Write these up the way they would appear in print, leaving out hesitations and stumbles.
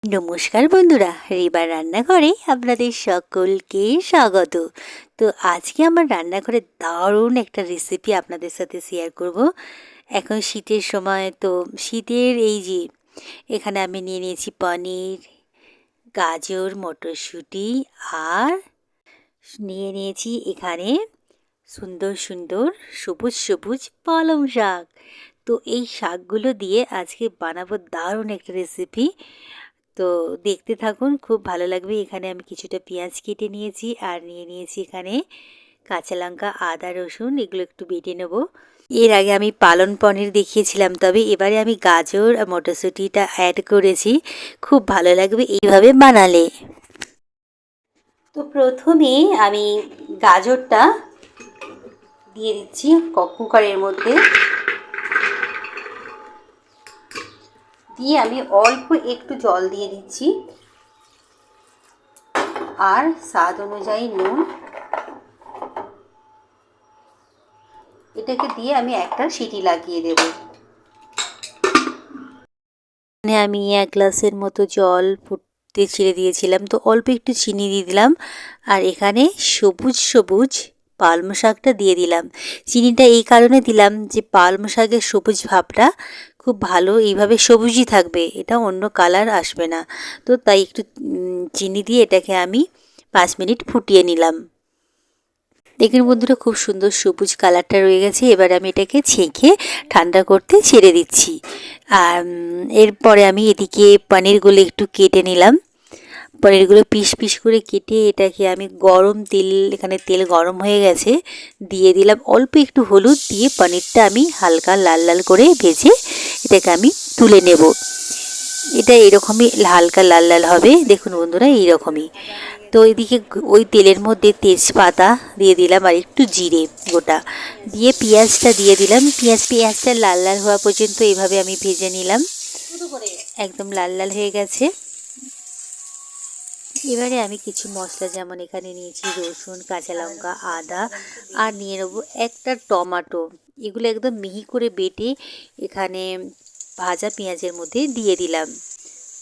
নমস্কার বন্ধুরা, রেবার রান্নাঘরে আপনাদের সকলকে স্বাগত। তো আজকে আমার রান্নাঘরে দারুণ একটা রেসিপি আপনাদের সাথে শেয়ার করব। এখন শীতের সময়, তো শীতের এই যে এখানে আমি নিয়ে নিয়েছি পনির, গাজর, মটরশুঁটি আর নিয়ে নিয়েছি এখানে সুন্দর সুন্দর সবুজ সবুজ পালং শাক। তো এই শাকগুলো দিয়ে আজকে বানাবো দারুণ একটা রেসিপি। তো দেখতে থাকুন, খুব ভালো লাগবে। এখানে আমি কিছুটা পেঁয়াজ কেটে নিয়েছি আর নিয়ে নিয়েছি এখানে কাঁচা লঙ্কা, আদা, রসুন, এগুলো একটু বেটে নেব। এর আগে আমি পালং পনির দেখিয়েছিলাম, তবে এবারে আমি গাজর আর মটরশুঁটিটা অ্যাড করেছি। খুব ভালো লাগবে এইভাবে বানালে। তো প্রথমে আমি গাজরটা দিয়ে দিচ্ছি কুকারের মধ্যে, দিয়ে আমি অল্প একটু জল দিয়ে দিচ্ছি আর স্বাদ অনুযায়ী নুন। এটাকে দিয়ে আমি একটা সিটি লাগিয়ে দেব। আমি 1 গ্লাসের মতো জল ফুটতে ছেড়ে দিয়েছিলাম, তো অল্প একটু চিনি দিয়ে দিলাম আর এখানে সবুজ সবুজ পালং শাকটা দিয়ে দিলাম। চিনিটা এই কারণে দিলাম যে পালং শাকের সবুজ ভাবটা খুব ভালো এইভাবে সবুজই থাকবে, এটা অন্য কালার আসবে না। তো তাই একটু চিনি দিয়ে এটাকে আমি 5 মিনিট ফুটিয়ে নিলাম। দেখুন বন্ধুরা, খুব সুন্দর সবুজ কালারটা রয়ে গেছে। এবার আমি এটাকে ছেঁকে ঠান্ডা করতে ছেড়ে দিচ্ছি। আর এরপরে আমি এদিকে পনিরগুলো একটু কেটে নিলাম। পনিরগুলো পিস পিস করে কেটে এটাকে আমি গরম তেল, এখানে তেল গরম হয়ে গেছে, দিয়ে দিলাম অল্প একটু হলুদ দিয়ে পনিরটা আমি হালকা লাল লাল করে ভেজে এটাকে আমি তুলে নেব। এটা এরকমই হালকা লাল লাল হবে, দেখুন বন্ধুরা এইরকমই। তো এদিকে ওই তেলের মধ্যে তেজপাতা দিয়ে দিলাম আর একটু জিরে গোটা দিয়ে পেঁয়াজটা দিয়ে দিলাম। পেঁয়াজটা লাল লাল হওয়া পর্যন্ত এইভাবে আমি ভেজে নিলাম। একদম লাল লাল হয়ে গেছে। এবারে আমি কিছু মশলা, যেমন এখানে নিয়েছি রসুন, কাঁচা লঙ্কা, আদা আর নিয়ে নেবো একটা টমেটো। এগুলো একদম মিহি করে বেটে এখানে ভাজা পেঁয়াজের মধ্যে দিয়ে দিলাম।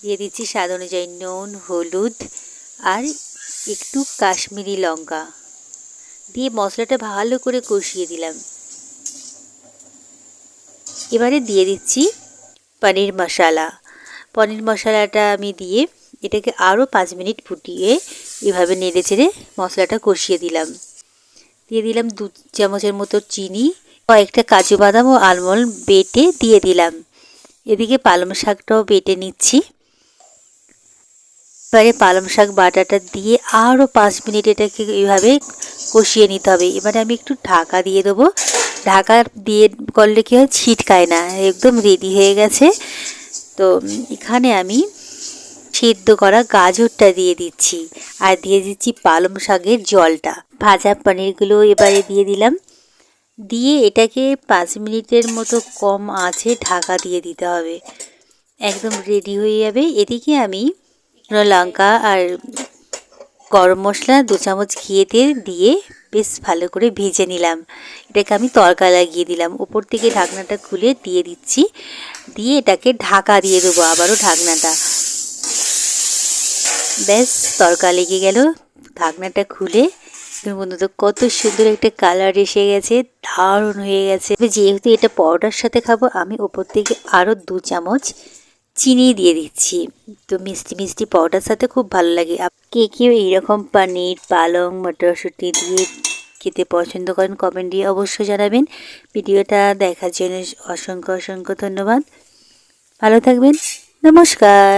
দিয়ে দিচ্ছি স্বাদ অনুযায়ী নুন, হলুদ আর একটু কাশ্মীরি লঙ্কা দিয়ে মশলাটা ভালো করে কষিয়ে দিলাম। এবারে দিয়ে দিচ্ছি পনির মশলা। পনির মশলাটা আমি দিয়ে এটাকে আরও 5 মিনিট ফুটিয়ে এভাবে নেড়ে চেড়ে মশলাটা কষিয়ে দিলাম। দিয়ে দিলাম 2 চামচের মতো চিনি, কয়েকটা কাজু বাদাম ও আলমন্ড বেটে দিয়ে দিলাম। এদিকে পালং শাকটাও বেটে নিচ্ছি। এবারে পালং শাক বাটাটা দিয়ে আরও 5 মিনিট এটাকে এইভাবে কষিয়ে নিতে হবে। এবারে আমি একটু ঢাকা দিয়ে দেবো। ঢাকা দিয়ে করলে কী হয়, ছিটকায় না। একদম রেডি হয়ে গেছে। তো এখানে আমি সিদ্ধ করা গাজরটা দিয়ে দিচ্ছি আর দিয়ে দিচ্ছি পালং শাকের জলটা। ভাজা পনিরগুলো এবারে দিয়ে দিলাম, দিয়ে এটাকে 5 মিনিটের মতো কম আঁচে ঢাকা দিয়ে দিতে হবে। একদম রেডি হয়ে যাবে। এদিকে আমি লঙ্কা আর গরম মশলা 2 চামচ ঘিয়েতে দিয়ে বেশ ভালো করে ভেজে নিলাম। এটাকে আমি তড়কা লাগিয়ে দিলাম। উপর থেকে ঢাকনাটা খুলে দিয়ে দিচ্ছি, দিয়ে এটাকে ঢাকা দিয়ে দেবো আবারও ঢাকনাটা। ব্যাস, তড়কা লেগে গেল। ঢাকনাটা খুলে বন্ধু, তো কত সুন্দর একটা কালার এসে গেছে, দারুণ হয়ে গেছে। যেহেতু এটা পরোটার সাথে খাবো, আমি ওপর থেকে আরও 2 চামচ চিনি দিয়ে দিচ্ছি। তো মিষ্টি মিষ্টি পরোটার সাথে খুব ভালো লাগে। কে কেউ এইরকম পনির, পালং, মটরশুঁটি দিয়ে খেতে পছন্দ করেন কমেন্ট দিয়ে অবশ্যই জানাবেন। ভিডিওটা দেখার জন্য অসংখ্য অসংখ্য ধন্যবাদ। ভালো থাকবেন। নমস্কার।